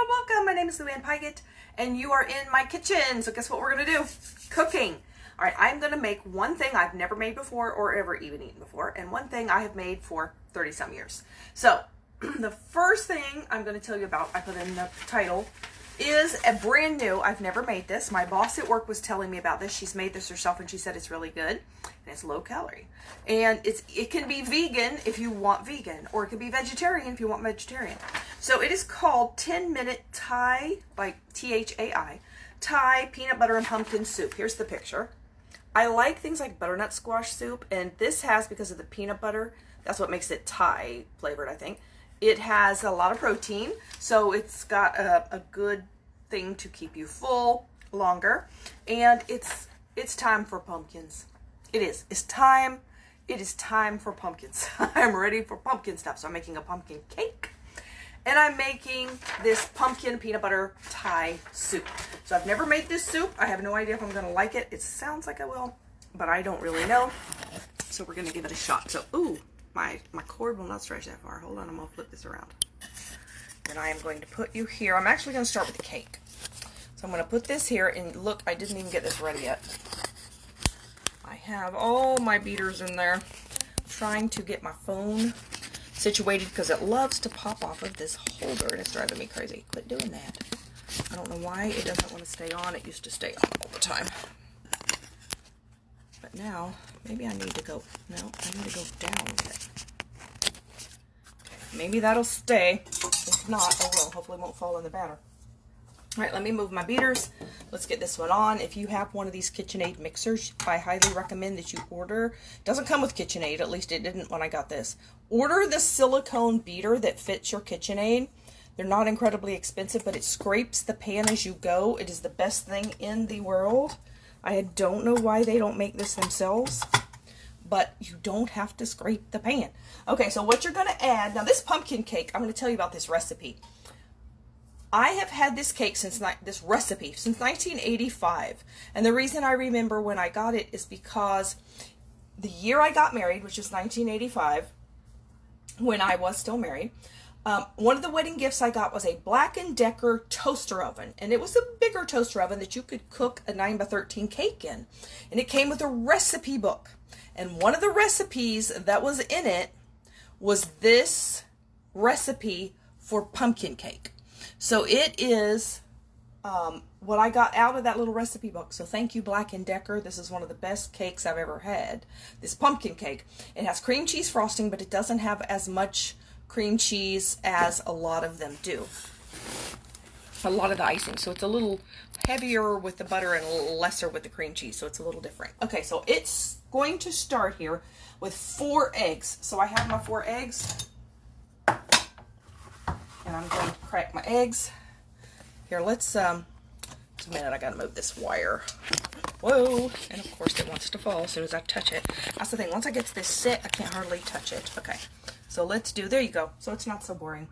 welcome. My name is Luann Pygott, and you are in my kitchen. So guess what we're gonna do? Cooking. All right, I'm gonna make one thing I've never made before or ever even eaten before, and one thing I have made for 30 some years. So the first thing I'm gonna tell you about, I put in the title, is a brand new, I've never made this. My boss at work was telling me about this. She's made this herself and she said it's really good. And it's low calorie. And it can be vegan if you want vegan, or it can be vegetarian if you want vegetarian. So it is called 10-Minute Thai, like Thai, Thai peanut butter and pumpkin soup. Here's the picture. I like things like butternut squash soup, and this has, because of the peanut butter, that's what makes it Thai flavored, I think. It has a lot of protein, so it's got a good thing to keep you full longer. And it's time for pumpkins. It is. It's time. It is time for pumpkins. I'm ready for pumpkin stuff. So I'm making a pumpkin cake. And I'm making this pumpkin peanut butter Thai soup. So I've never made this soup. I have no idea if I'm going to like it. It sounds like I will, but I don't really know. So we're going to give it a shot. So, ooh. My cord will not stretch that far. Hold on, I'm going to flip this around. And I am going to put you here. I'm actually going to start with the cake. So I'm going to put this here, and look, I didn't even get this ready yet. I have all my beaters in there. I'm trying to get my phone situated because it loves to pop off of this holder, and it's driving me crazy. Quit doing that. I don't know why it doesn't want to stay on. It used to stay on all the time. But now, maybe I need to go, no, I need to go down with it. Okay, maybe that'll stay. If not, oh well, hopefully it won't fall in the batter. All right, let me move my beaters. Let's get this one on. If you have one of these KitchenAid mixers, I highly recommend that you order. It doesn't come with KitchenAid, at least it didn't when I got this. Order the silicone beater that fits your KitchenAid. They're not incredibly expensive, but it scrapes the pan as you go. It is the best thing in the world. I don't know why they don't make this themselves, but you don't have to scrape the pan. Okay, so what you're going to add, now this pumpkin cake, I'm going to tell you about this recipe. I have had this cake since 1985, and the reason I remember when I got it is because the year I got married, which is 1985, when I was still married, one of the wedding gifts I got was a Black & Decker toaster oven, and it was a bigger toaster oven that you could cook a 9x13 cake in, and it came with a recipe book, and one of the recipes that was in it was this recipe for pumpkin cake. So it is what I got out of that little recipe book. So thank you, Black & Decker. This is one of the best cakes I've ever had, this pumpkin cake. It has cream cheese frosting, but it doesn't have as much cream cheese as a lot of them do. A lot of the icing. So it's a little heavier with the butter and a little lesser with the cream cheese. So it's a little different. Okay, so it's going to start here with 4 eggs. So I have my 4 eggs. And I'm going to crack my eggs. Here, let's, just a minute, I gotta move this wire. Whoa, and of course it wants to fall as soon as I touch it. That's the thing, once I get this set, I can't hardly touch it. Okay. So let's do, there you go. So it's not so boring.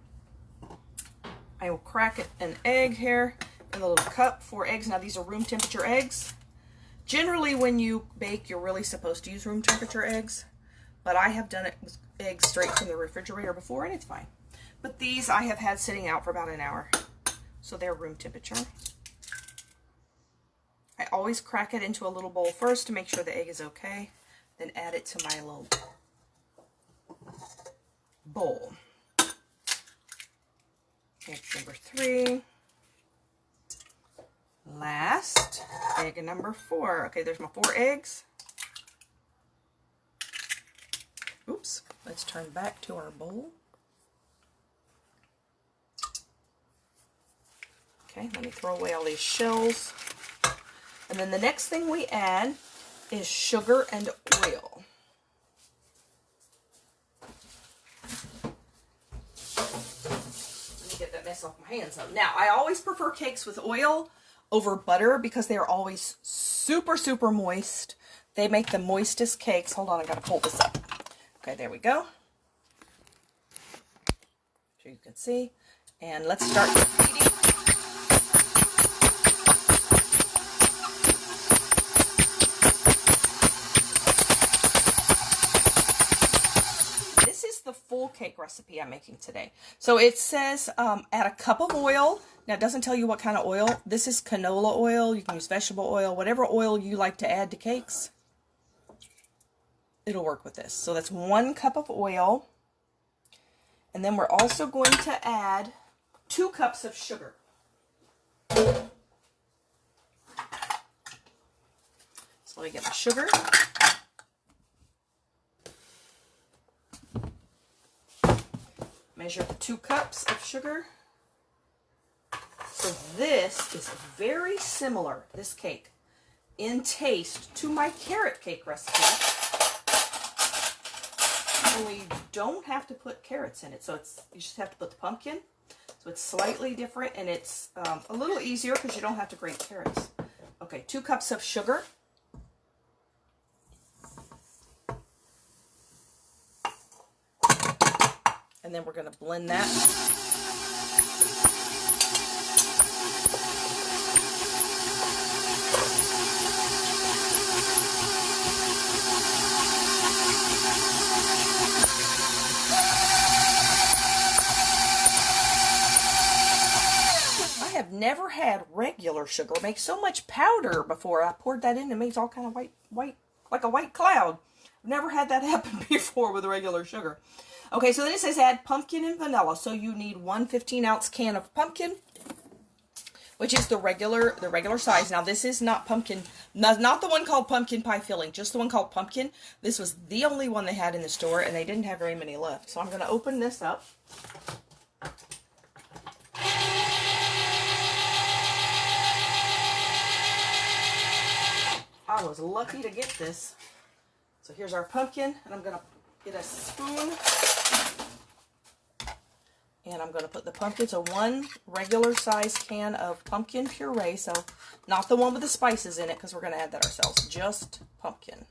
I will crack an egg here in a little cup, 4 eggs. Now these are room temperature eggs. Generally when you bake, you're really supposed to use room temperature eggs, but I have done it with eggs straight from the refrigerator before and it's fine. But these I have had sitting out for about an hour, so they're room temperature. I always crack it into a little bowl first to make sure the egg is okay, then add it to my little bowl. Egg number 3. Last, egg number 4. Okay, there's my 4 eggs. Oops, let's turn back to our bowl. Okay, let me throw away all these shells. And then the next thing we add is sugar and oil. Get that mess off my hands though. Now, I always prefer cakes with oil over butter because they are always super, super moist. They make the moistest cakes. Hold on, I gotta pull this up. Okay, there we go. So you can see. And let's start eating. Full cake recipe I'm making today. So it says add a cup of oil Now, it doesn't tell you what kind of oil. This is canola oil. You can use vegetable oil. Whatever oil you like to add to cakes, it'll work with this. So that's 1 cup of oil. And then we're also going to add 2 cups of sugar. So let me get my sugar. Measure 2 cups of sugar. So this is very similar, this cake, in taste to my carrot cake recipe. Only you don't have to put carrots in it. So you just have to put the pumpkin. So it's slightly different, and it's a little easier because you don't have to grate carrots. Okay, 2 cups of sugar. And then we're going to blend that. I have never had regular sugar make so much powder before. I poured that in and it makes all kind of white, like a white cloud. I've never had that happen before with regular sugar. Okay, so then it says add pumpkin and vanilla. So you need 1 15-ounce can of pumpkin, which is the regular size. Now this is not pumpkin, not the one called pumpkin pie filling, just the one called pumpkin. This was the only one they had in the store, and they didn't have very many left. So I'm going to open this up. I was lucky to get this. So here's our pumpkin, and I'm going to get a spoon, and I'm going to put the pumpkin, so 1 regular size can of pumpkin puree, so not the one with the spices in it, because we're going to add that ourselves, just pumpkin.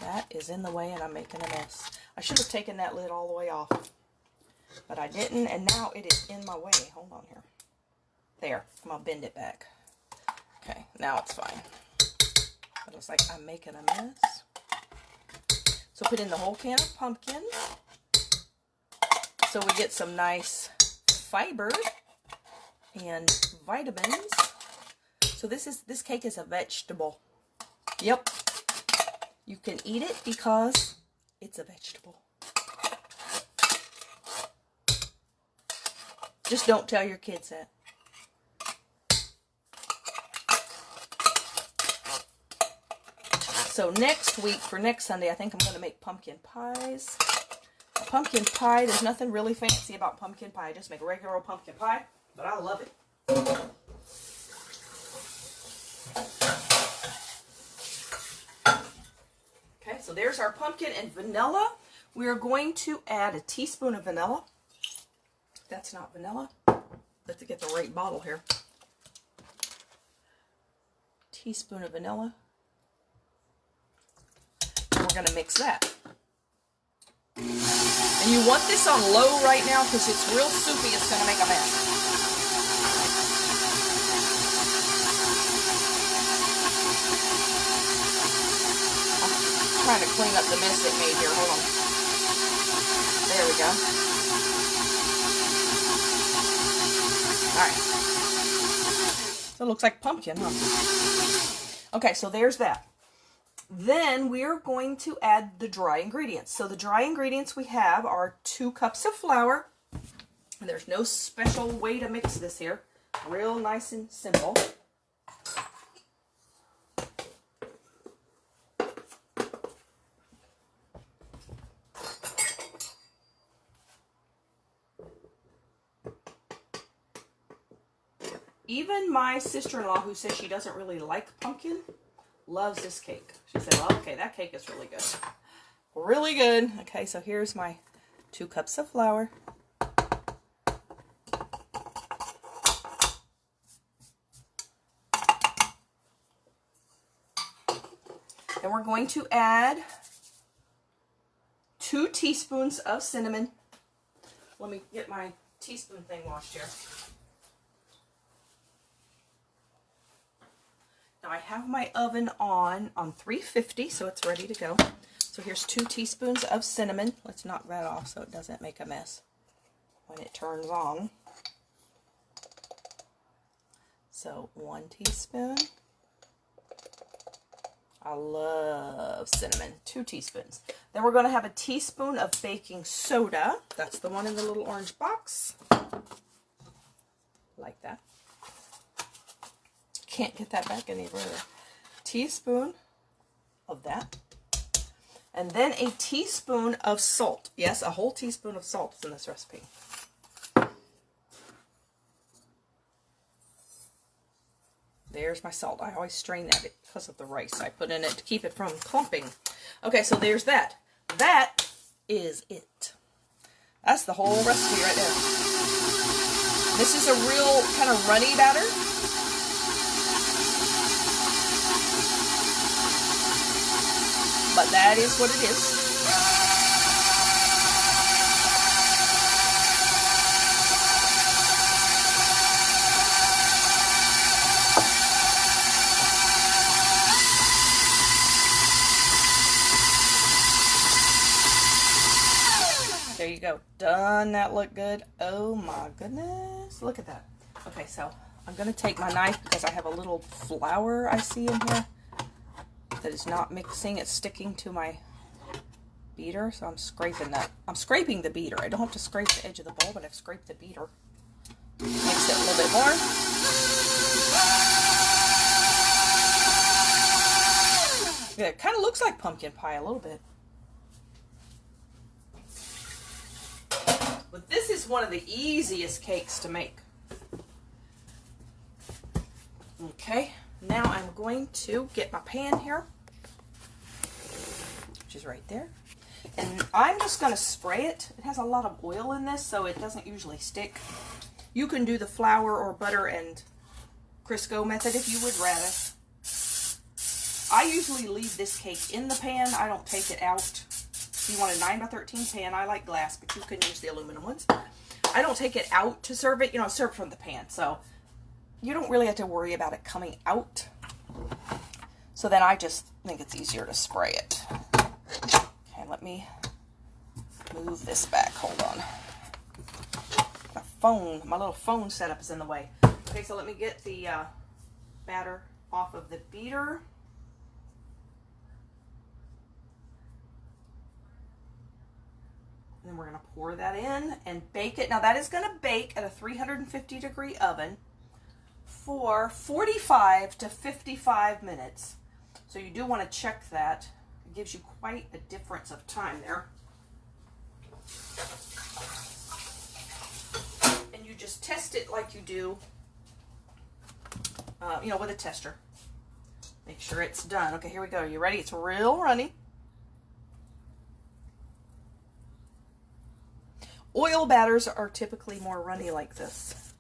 That is in the way, and I'm making a mess. I should have taken that lid all the way off, but I didn't, and now it is in my way. Hold on here. There, I'm going to bend it back. Okay, now it's fine. But it's like I'm making a mess. So put in the whole can of pumpkin. So we get some nice fiber and vitamins. So this cake is a vegetable. Yep. You can eat it because it's a vegetable. Just don't tell your kids that. So next week, for next Sunday, I think I'm going to make pumpkin pies. A pumpkin pie, there's nothing really fancy about pumpkin pie. I just make a regular old pumpkin pie, but I love it. Okay, so there's our pumpkin and vanilla. We are going to add a teaspoon of vanilla. That's not vanilla. Let's get the right bottle here. Teaspoon of vanilla. We're going to mix that. And you want this on low right now because it's real soupy. It's going to make a mess. I'm trying to clean up the mess it made here. Hold on. There we go. Alright. So it looks like pumpkin, huh? Okay, so there's that. Then we are going to add the dry ingredients. So the dry ingredients we have are 2 cups of flour. And there's no special way to mix this here. Real nice and simple. Even my sister-in-law, who says she doesn't really like pumpkin, loves this cake. She said, well, okay, that cake is really good. Really good. Okay, so here's my 2 cups of flour. And we're going to add 2 teaspoons of cinnamon. Let me get my teaspoon thing washed here. Now I have my oven on 350, so it's ready to go. So here's 2 teaspoons of cinnamon. Let's knock that off so it doesn't make a mess. when it turns on. So 1 teaspoon. I love cinnamon. 2 teaspoons. Then we're going to have a teaspoon of baking soda. That's the one in the little orange box. Like that. Can't get that back any further. Teaspoon of that. And then a teaspoon of salt. Yes, a whole teaspoon of salt is in this recipe. There's my salt. I always strain that because of the rice I put in it to keep it from clumping. Okay, so there's that. That is it. That's the whole recipe right there. This is a real kind of runny batter. But that is what it is. There you go. Doesn't that look good? Oh my goodness. Look at that. Okay, so I'm going to take my knife because I have a little flour I see in here that is not mixing. It's sticking to my beater, so I'm scraping that. I'm scraping the beater. I don't have to scrape the edge of the bowl, but I've scraped the beater. Mix it a little bit more. Yeah, it kind of looks like pumpkin pie a little bit. But this is one of the easiest cakes to make. Okay, now I'm going to get my pan here, which is right there. And I'm just going to spray it. It has a lot of oil in this, so it doesn't usually stick. You can do the flour or butter and Crisco method if you would rather. I usually leave this cake in the pan. I don't take it out. If you want a 9x13 pan, I like glass, but you can use the aluminum ones. I don't take it out to serve it. You know, serve from the pan. So you don't really have to worry about it coming out. So then I just think it's easier to spray it. Okay, let me move this back. Hold on. My little phone setup is in the way. Okay, so let me get the batter off of the beater. And then we're going to pour that in and bake it. Now that is going to bake at a 350 degree oven for 45 to 55 minutes. So you do want to check that. It gives you quite a difference of time there. And you just test it like you do, you know, with a tester. Make sure it's done. Okay, here we go. You ready? It's real runny. Oil batters are typically more runny like this.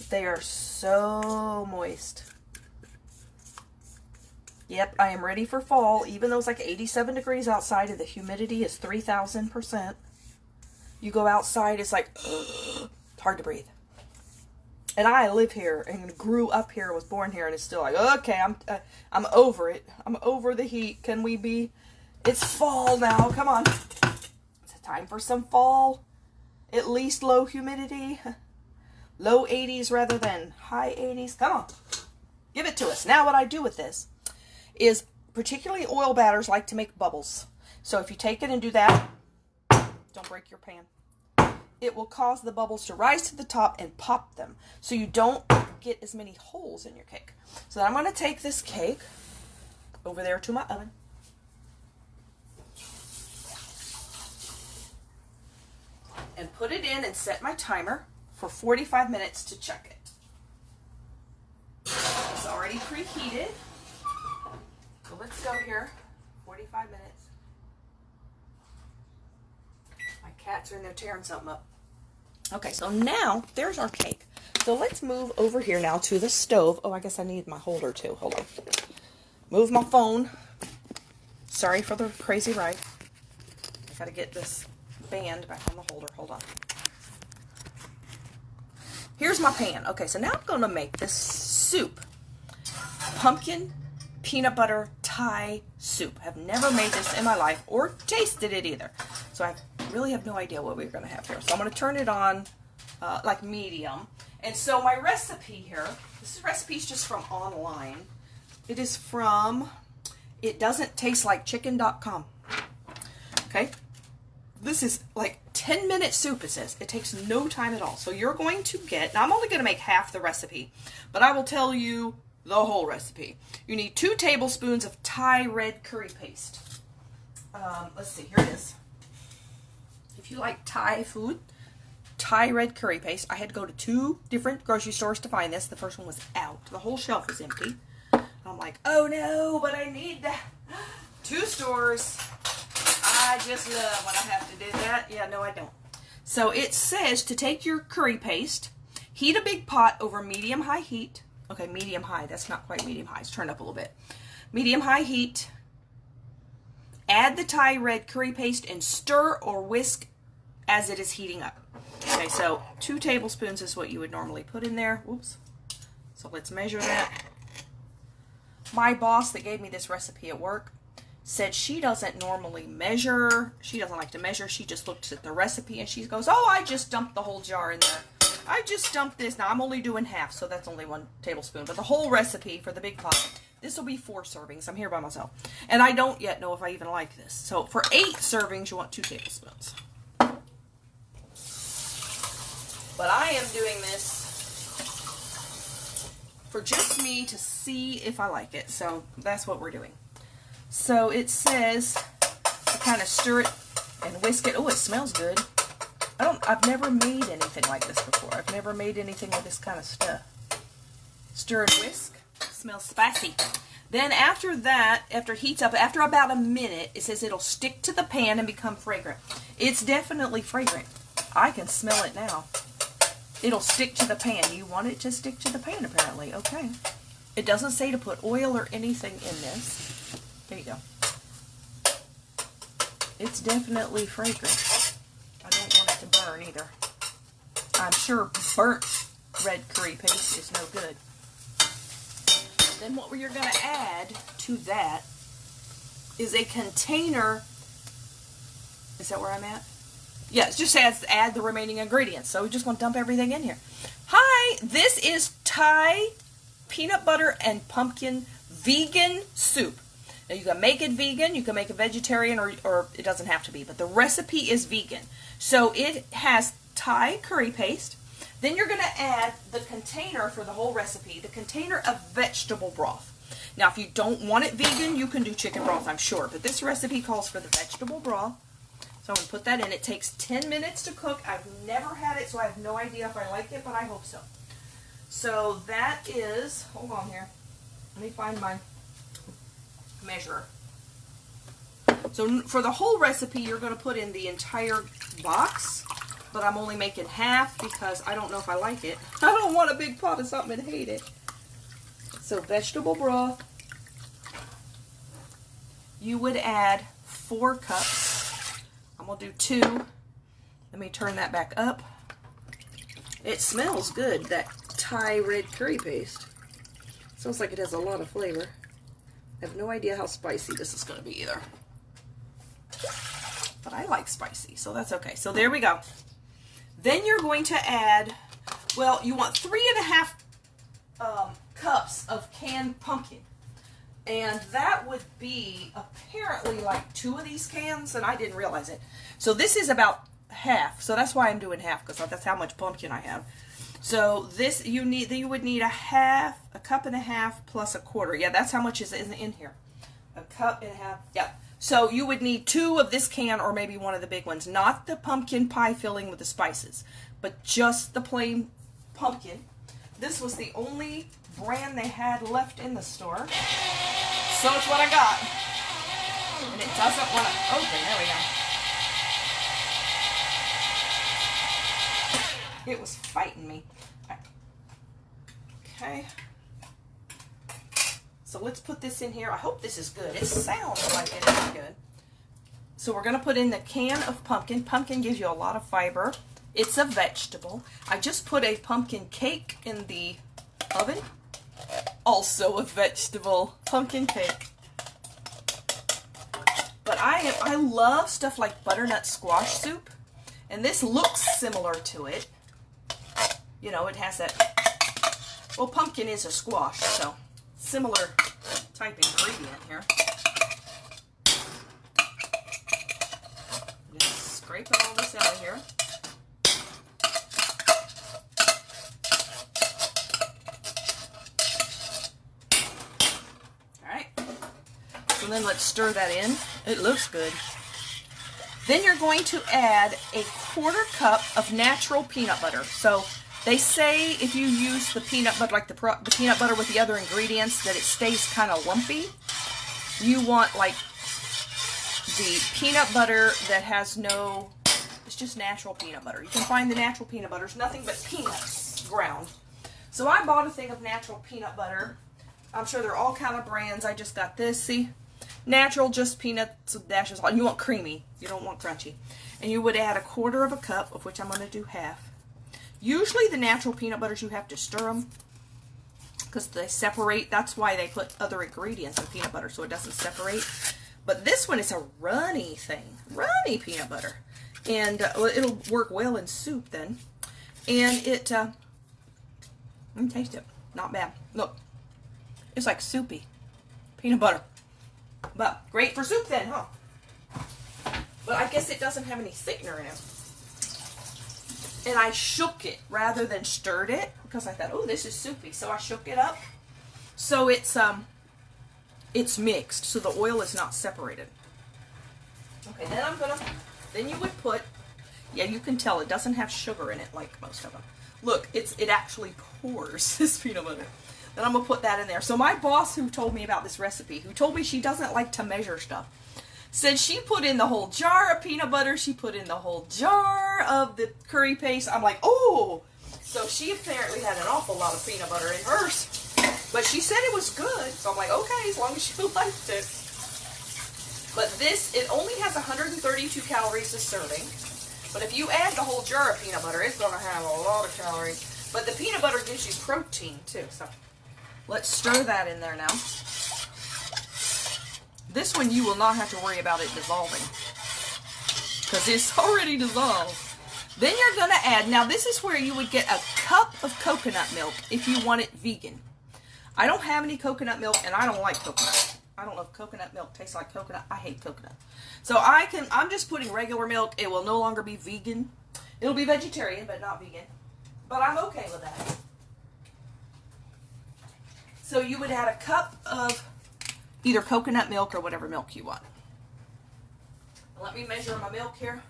They are so moist. Yep, I am ready for fall. Even though it's like 87 degrees outside and the humidity is 3,000%. You go outside, it's like, ugh, hard to breathe. And I live here and grew up here, was born here, and it's still like, okay, I'm over it. I'm over the heat. Can we be? It's fall now. Come on. It's time for some fall. At least low humidity. Low 80s rather than high 80s. Come on. Give it to us. Now what I do with this is, particularly oil batters like to make bubbles. So if you take it and do that, don't break your pan. It will cause the bubbles to rise to the top and pop them. So you don't get as many holes in your cake. So then I'm going to take this cake over there to my oven. And put it in and set my timer for 45 minutes to check it. It's already preheated. So let's go here. 45 minutes. My cats are in there tearing something up. Okay, so now there's our cake. So let's move over here now to the stove. Oh, I guess I need my holder too. Hold on. Move my phone. Sorry for the crazy ride. I gotta get this band back on the holder. Hold on. Here's my pan. Okay, so now I'm going to make this soup. Pumpkin peanut butter Thai soup. I've never made this in my life or tasted it either. So I have really have no idea what we're going to have here. So I'm going to turn it on like medium. And so my recipe here, this recipe is just from online. It is from itdoesn'ttastelechicken.com. Okay? This is like 10-minute soup, it says. It takes no time at all. So you're going to get, now I'm only going to make half the recipe, but I will tell you the whole recipe. You need 2 tablespoons of Thai red curry paste. Let's see, here it is. If you like Thai food, Thai red curry paste. I had to go to 2 different grocery stores to find this. The first one was out. The whole shelf was empty. I'm like, oh no, but I need that. 2 stores. I just love when I have to do that. Yeah, no, I don't. So it says to take your curry paste, heat a big pot over medium-high heat. Okay, medium-high. That's not quite medium-high. It's turned up a little bit. Medium-high heat. Add the Thai red curry paste and stir or whisk as it is heating up. Okay, so 2 tablespoons is what you would normally put in there. Whoops. So let's measure that. My boss that gave me this recipe at work said she doesn't normally measure. She doesn't like to measure. She just looks at the recipe and she goes, oh, I just dumped the whole jar in there. I just dumped this. Now I'm only doing half, so that's only 1 tablespoon. But the whole recipe for the big pot, this will be 4 servings. I'm here by myself. And I don't yet know if I even like this. So for 8 servings, you want 2 tablespoons. But I am doing this for just me to see if I like it. So that's what we're doing. So it says to kind of stir it and whisk it. Oh, it smells good. I've never made anything like this before. I've never made anything with this kind of stuff. Stir and whisk. Smells spicy. Then after that, after it heats up, after about a minute, it says it'll stick to the pan and become fragrant. It's definitely fragrant. I can smell it now. It'll stick to the pan. You want it to stick to the pan, apparently. Okay. It doesn't say to put oil or anything in this. There you go. It's definitely fragrant. I don't want it to burn either. I'm sure burnt red curry paste is no good. Then what you're going to add to that is a container. Is that where I'm at? Yeah, it just says add the remaining ingredients. So we're just going to dump everything in here. Hi, this is Thai peanut butter and pumpkin vegan soup. Now you can make it vegan, you can make it vegetarian, or it doesn't have to be, but the recipe is vegan. So it has Thai curry paste. Then you're going to add the container for the whole recipe, the container of vegetable broth. Now if you don't want it vegan, you can do chicken broth, I'm sure, but this recipe calls for the vegetable broth. So I'm going to put that in. It takes 10 minutes to cook. I've never had it, so I have no idea if I like it, but I hope so. So that is, hold on here. Let me find my measure. So for the whole recipe, you're going to put in the entire box, but I'm only making half because I don't know if I like it. I don't want a big pot of something and hate it. So vegetable broth, you would add 4 cups. I'm going to do 2. Let me turn that back up. It smells good, that Thai red curry paste. Smells like it has a lot of flavor. I have no idea how spicy this is going to be either. But I like spicy, so that's okay. So there we go. Then you're going to add, well, you want 3.5 cups of canned pumpkin. And that would be apparently like 2 of these cans, and I didn't realize it. So this is about half, so that's why I'm doing half, because that's how much pumpkin I have. So this, you would need a cup and a half plus a quarter. Yeah, that's how much is in here. A cup and a half, yeah. So you would need 2 of this can, or maybe 1 of the big ones. Not the pumpkin pie filling with the spices, but just the plain pumpkin. This was the only brand they had left in the store. So it's what I got. And it doesn't want to open. There we go. It was fighting me. Okay. So let's put this in here. I hope this is good. It sounds like it is good. So we're going to put in the can of pumpkin. Pumpkin gives you a lot of fiber. It's a vegetable. I just put a pumpkin cake in the oven. Also a vegetable pumpkin cake. But I love stuff like butternut squash soup, and this looks similar to it. You know, it has that, well, pumpkin is a squash, so similar type ingredient here. Just scraping all this out of here. So then let's stir that in. It looks good. Then you're going to add a 1/4 cup of natural peanut butter. So they say if you use the peanut butter, like the peanut butter with the other ingredients, that it stays kind of lumpy. You want like the peanut butter that has no, it's just natural peanut butter. You can find the natural peanut butter. It's nothing but peanuts ground. So I bought a thing of natural peanut butter. I'm sure there are all kind of brands. I just got this, see? Natural, just peanuts with dashes on. You want creamy. You don't want crunchy. And you would add a 1/4 cup, of which I'm going to do half. Usually the natural peanut butters, you have to stir them because they separate. That's why they put other ingredients in peanut butter, so it doesn't separate. But this one is a runny thing. Runny peanut butter. And it'll work well in soup then. And it, taste it. Not bad. Look. It's like soupy peanut butter. But great for soup then, huh? But I guess it doesn't have any thickener in it. And I shook it rather than stirred it because I thought, oh, this is soupy. So I shook it up. So it's mixed, so the oil is not separated. Okay, then you would put, yeah, you can tell it doesn't have sugar in it like most of them. Look, it actually pours, this peanut butter. Then I'm going to put that in there. So my boss who told me about this recipe, who told me she doesn't like to measure stuff, said she put in the whole jar of peanut butter. She put in the whole jar of the curry paste. I'm like, oh! So she apparently had an awful lot of peanut butter in hers. But she said it was good. So I'm like, okay, as long as you liked it. But this, it only has 132 calories a serving. But if you add the whole jar of peanut butter, it's going to have a lot of calories. But the peanut butter gives you protein too. So let's stir that in there now. This one you will not have to worry about it dissolving because it's already dissolved. Then you're going to add, now this is where you would get a cup of coconut milk if you want it vegan. I don't have any coconut milk and I don't like coconut. I don't know if coconut milk tastes like coconut. I hate coconut. So I'm just putting regular milk. It will no longer be vegan. It'll be vegetarian but not vegan. But I'm okay with that. So you would add a cup of either coconut milk or whatever milk you want. Let me measure my milk here.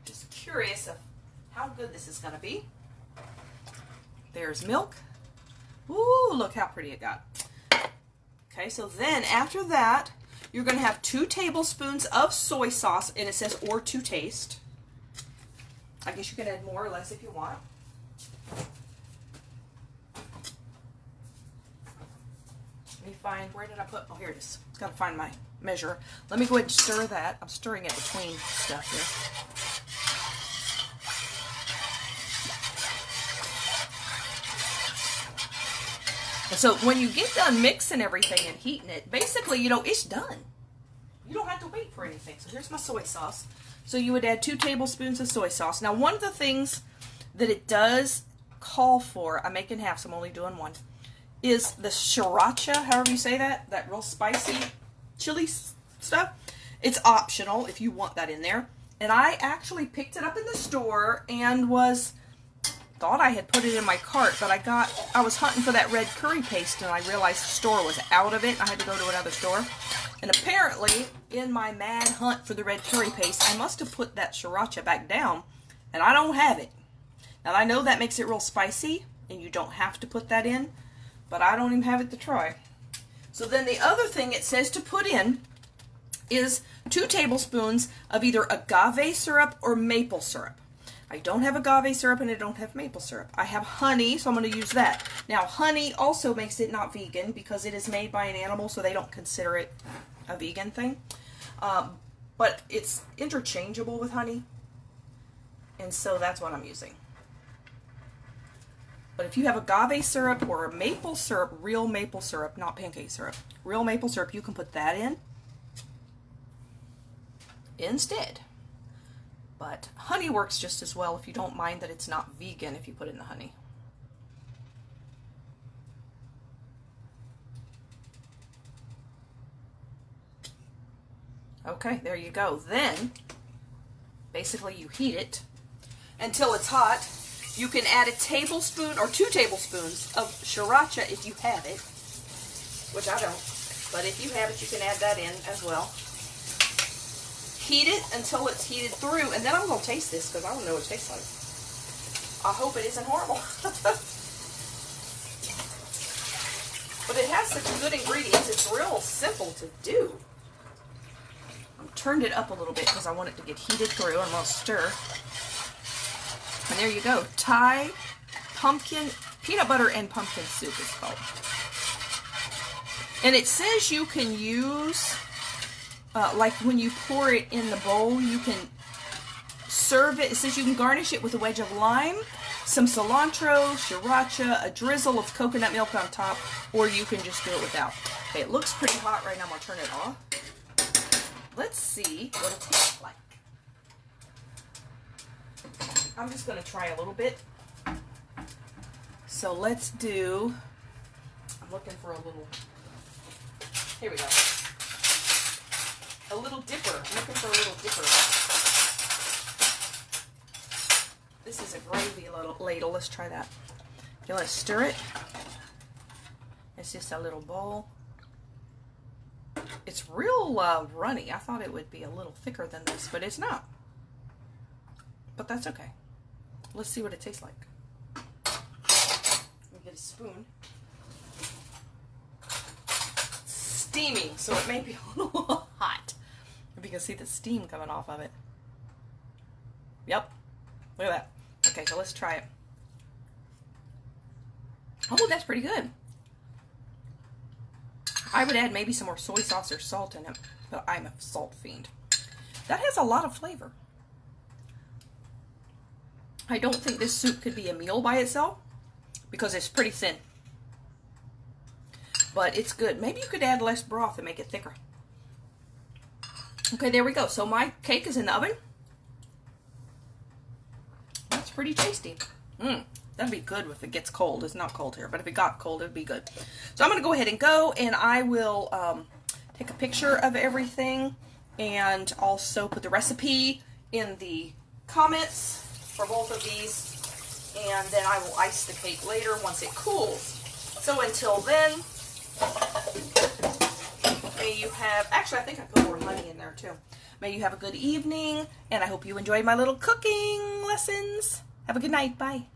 Just curious of how good this is going to be. There's milk. Ooh, look how pretty it got. Okay, so then after that, you're going to have 2 tablespoons of soy sauce, and it says or to taste. I guess you can add more or less if you want. Let me find, where did I put, oh, here it is. It's got to find my measure. Let me go ahead and stir that. I'm stirring it between stuff here. And so when you get done mixing everything and heating it, basically, you know, it's done. You don't have to wait for anything. So here's my soy sauce. So you would add 2 tablespoons of soy sauce. Now, one of the things that it does call for, I'm making half, so I'm only doing 1, is the sriracha, however you say that real spicy chili stuff. It's optional if you want that in there. And I actually picked it up in the store and thought I had put it in my cart, but I was hunting for that red curry paste and I realized the store was out of it. I had to go to another store. And apparently, in my mad hunt for the red curry paste, I must have put that sriracha back down, and I don't have it. Now, I know that makes it real spicy, and you don't have to put that in, but I don't even have it to try. So then the other thing it says to put in is 2 tablespoons of either agave syrup or maple syrup. I don't have agave syrup and I don't have maple syrup. I have honey, so I'm going to use that. Now, honey also makes it not vegan because it is made by an animal, so they don't consider it a vegan thing. But it's interchangeable with honey, and so that's what I'm using. But if you have agave syrup or a maple syrup, real maple syrup, not pancake syrup, real maple syrup, you can put that in instead. But honey works just as well if you don't mind that it's not vegan if you put in the honey. Okay, there you go. Then, basically you heat it until it's hot. You can add a tablespoon or 2 tablespoons of sriracha if you have it, which I don't. But if you have it, you can add that in as well. Heat it until it's heated through, and then I'm going to taste this because I don't know what it tastes like. I hope it isn't horrible. But it has such good ingredients, it's real simple to do. I've turned it up a little bit because I want it to get heated through. I'm going to stir. And there you go. Thai pumpkin, peanut butter and pumpkin soup is called. And it says you can use, like when you pour it in the bowl, you can serve it. It says you can garnish it with a wedge of lime, some cilantro, sriracha, a drizzle of coconut milk on top, or you can just do it without. Okay, it looks pretty hot right now. I'm going to turn it off. Let's see what it tastes like. I'm just going to try a little bit. So let's do, I'm looking for a little, here we go. A little dipper. I'm looking for a little dipper. This is a gravy ladle. Let's try that. Okay, let's stir it. It's just a little bowl. It's real runny. I thought it would be a little thicker than this, but it's not. But that's okay. Let's see what it tastes like. Let me get a spoon. It's steaming, so it may be a little hot. If you can see the steam coming off of it. Yep. Look at that. Okay, so let's try it. Oh, that's pretty good. I would add maybe some more soy sauce or salt in it, but I'm a salt fiend. That has a lot of flavor. I don't think this soup could be a meal by itself because it's pretty thin. But it's good. Maybe you could add less broth and make it thicker. Okay, there we go. So my cake is in the oven. That's pretty tasty. That'd be good if it gets cold. It's not cold here, but if it got cold, it'd be good. So I'm going to go ahead and go, and I will take a picture of everything and also put the recipe in the comments for both of these, and then I will ice the cake later once it cools. So until then, may you have, actually I think I put more honey in there too. May you have a good evening, and I hope you enjoyed my little cooking lessons. Have a good night. Bye.